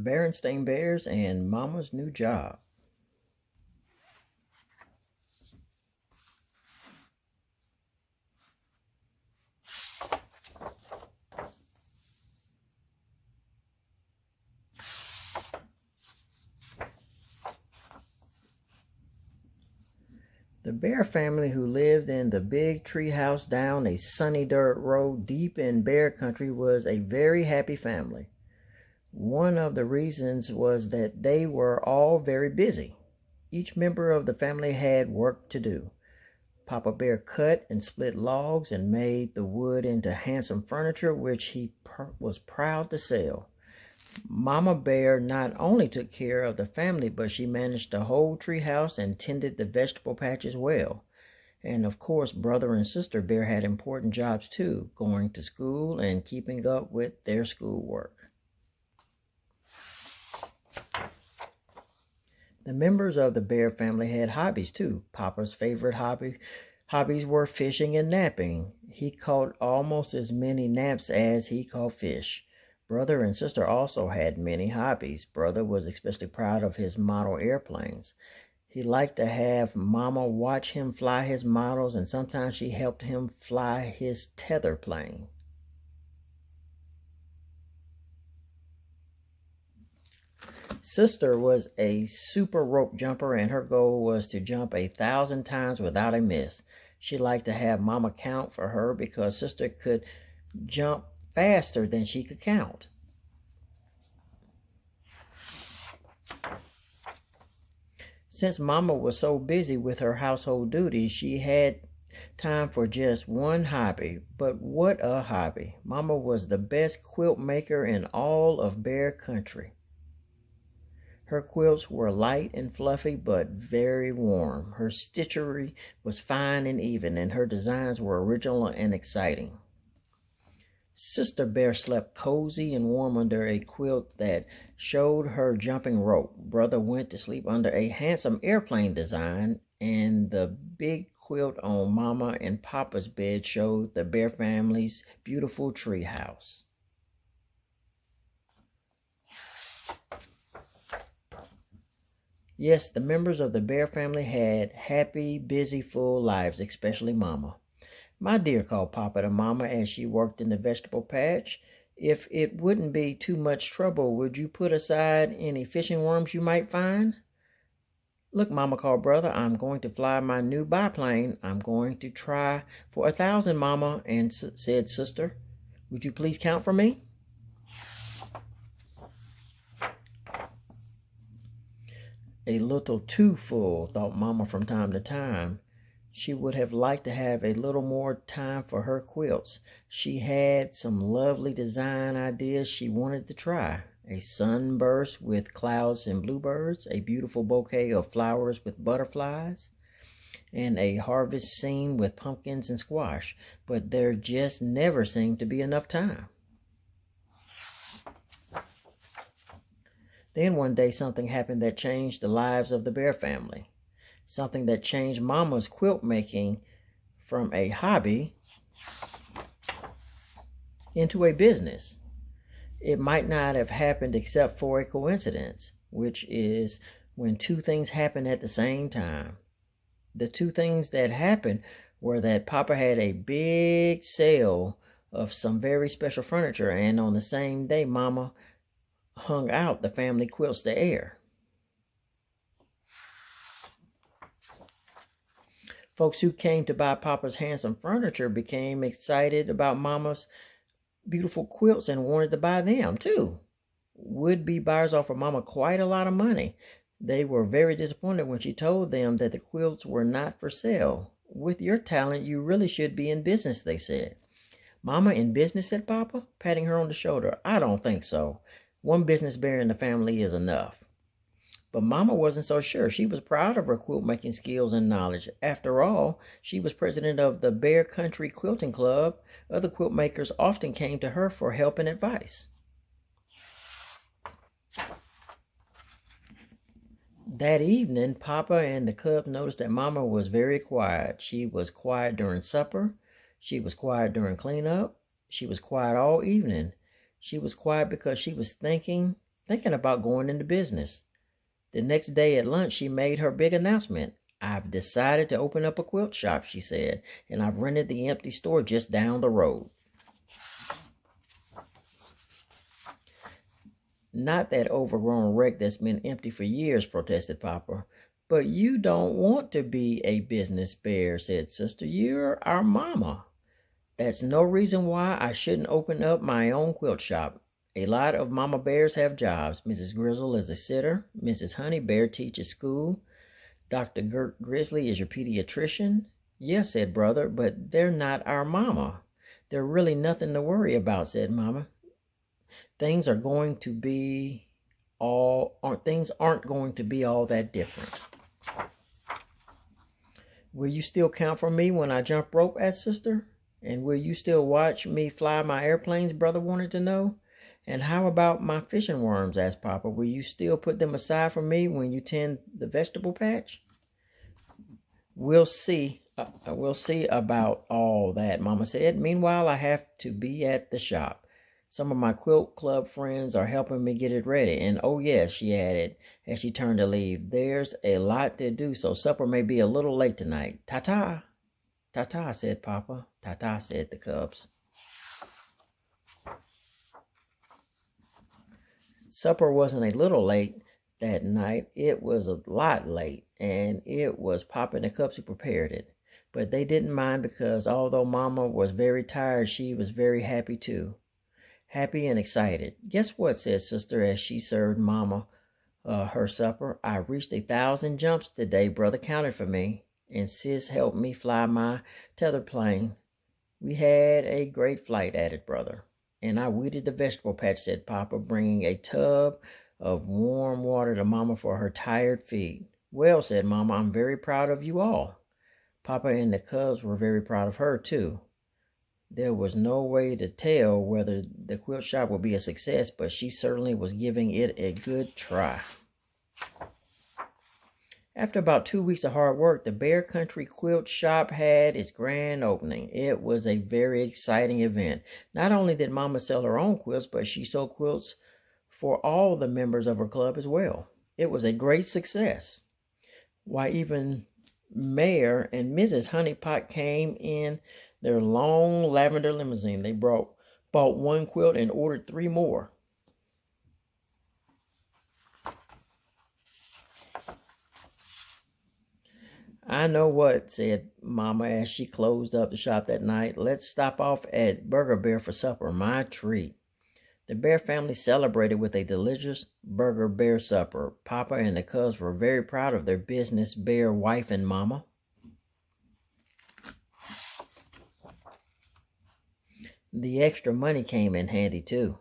Berenstain Bears and Mama's New Job. The Bear family, who lived in the big tree house down a sunny dirt road deep in bear country, was a very happy family. One of the reasons was that they were all very busy. Each member of the family had work to do. Papa Bear cut and split logs and made the wood into handsome furniture, which he was proud to sell. Mama Bear not only took care of the family, but she managed the whole tree house and tended the vegetable patches well. And of course, Brother and Sister Bear had important jobs too, going to school and keeping up with their schoolwork. The members of the Bear family had hobbies too. Papa's favorite hobbies were fishing and napping. He caught almost as many naps as he caught fish. Brother and Sister also had many hobbies. Brother was especially proud of his model airplanes. He liked to have Mama watch him fly his models, and sometimes she helped him fly his tether plane. Sister was a super rope jumper, and her goal was to jump 1,000 times without a miss. She liked to have Mama count for her because Sister could jump faster than she could count. Since Mama was so busy with her household duties, she had time for just one hobby. But what a hobby! Mama was the best quilt maker in all of Bear Country. Her quilts were light and fluffy, but very warm. Her stitchery was fine and even, and her designs were original and exciting. Sister Bear slept cozy and warm under a quilt that showed her jumping rope. Brother went to sleep under a handsome airplane design, and the big quilt on Mama and Papa's bed showed the Bear family's beautiful tree house. Yes, the members of the Bear family had happy, busy, full lives, especially Mama. "My dear," called Papa to Mama as she worked in the vegetable patch, "if it wouldn't be too much trouble, would you put aside any fishing worms you might find?" "Look," Mama called Brother, "I'm going to fly my new biplane. I'm going to try for 1,000, Mama," and said Sister. "Would you please count for me?" A little too full, thought Mama from time to time. She would have liked to have a little more time for her quilts. She had some lovely design ideas she wanted to try. A sunburst with clouds and bluebirds, a beautiful bouquet of flowers with butterflies, and a harvest scene with pumpkins and squash. But there just never seemed to be enough time. Then one day something happened that changed the lives of the Bear family. Something that changed Mama's quilt making from a hobby into a business. It might not have happened except for a coincidence, which is when two things happen at the same time. The two things that happened were that Papa had a big sale of some very special furniture, and on the same day Mama hung out the family quilts to air. Folks who came to buy Papa's handsome furniture became excited about Mama's beautiful quilts and wanted to buy them too. Would-be buyers offered Mama quite a lot of money. They were very disappointed when she told them that the quilts were not for sale. "With your talent, you really should be in business," they said. "Mama in business?" said Papa, patting her on the shoulder. "I don't think so. One business bear in the family is enough." But Mama wasn't so sure. She was proud of her quilt making skills and knowledge. After all, she was president of the Bear Country Quilting Club. Other quilt makers often came to her for help and advice. That evening, Papa and the cubs noticed that Mama was very quiet. She was quiet during supper. She was quiet during cleanup. She was quiet all evening. She was quiet because she was thinking thinking about going into business. The next day at lunch, she made her big announcement. I've decided to open up a quilt shop, she said, and I've rented the empty store just down the road. Not that overgrown wreck that's been empty for years, protested Papa. But you don't want to be a business bear, said Sister. You're our mama. That's no reason why I shouldn't open up my own quilt shop. A lot of mama bears have jobs. Mrs. Grizzle is a sitter. Mrs. Honey Bear teaches school. Dr. Gert Grizzly is your pediatrician. Yes, said Brother, but they're not our mama. They're really nothing to worry about, said Mama. Things aren't going to be all that different. Will you still count for me when I jump rope? Asked Sister. And will you still watch me fly my airplanes? Brother wanted to know. And how about my fishing worms? Asked Papa. Will you still put them aside for me when you tend the vegetable patch? We'll see. We'll see about all that, Mama said. Meanwhile, I have to be at the shop. Some of my quilt club friends are helping me get it ready. And oh yes, she added as she turned to leave, there's a lot to do, so supper may be a little late tonight. Ta-ta. Ta-ta, said Papa. Ta-ta, said the cubs. Supper wasn't a little late that night. It was a lot late, and it was Papa and the cubs who prepared it. But they didn't mind because although Mama was very tired, she was very happy too. Happy and excited. Guess what, said Sister as she served Mama her supper. I reached 1,000 jumps today. Brother counted for me, and Sis helped me fly my tether plane. We had a great flight, added Brother. And I weeded the vegetable patch, said Papa, bringing a tub of warm water to Mama for her tired feet. Well, said Mama, I'm very proud of you all. Papa and the cubs were very proud of her, too. There was no way to tell whether the quilt shop would be a success, but she certainly was giving it a good try. After about 2 weeks of hard work, the Bear Country Quilt Shop had its grand opening. It was a very exciting event. Not only did Mama sell her own quilts, but she sold quilts for all the members of her club as well. It was a great success. Why, even Mayor and Mrs. Honeypot came in their long lavender limousine. They bought one quilt and ordered 3 more. I know what, said Mama as she closed up the shop that night. Let's stop off at Burger Bear for supper. My treat. The Bear family celebrated with a delicious Burger Bear supper. Papa and the cubs were very proud of their business bear wife and Mama. The extra money came in handy too.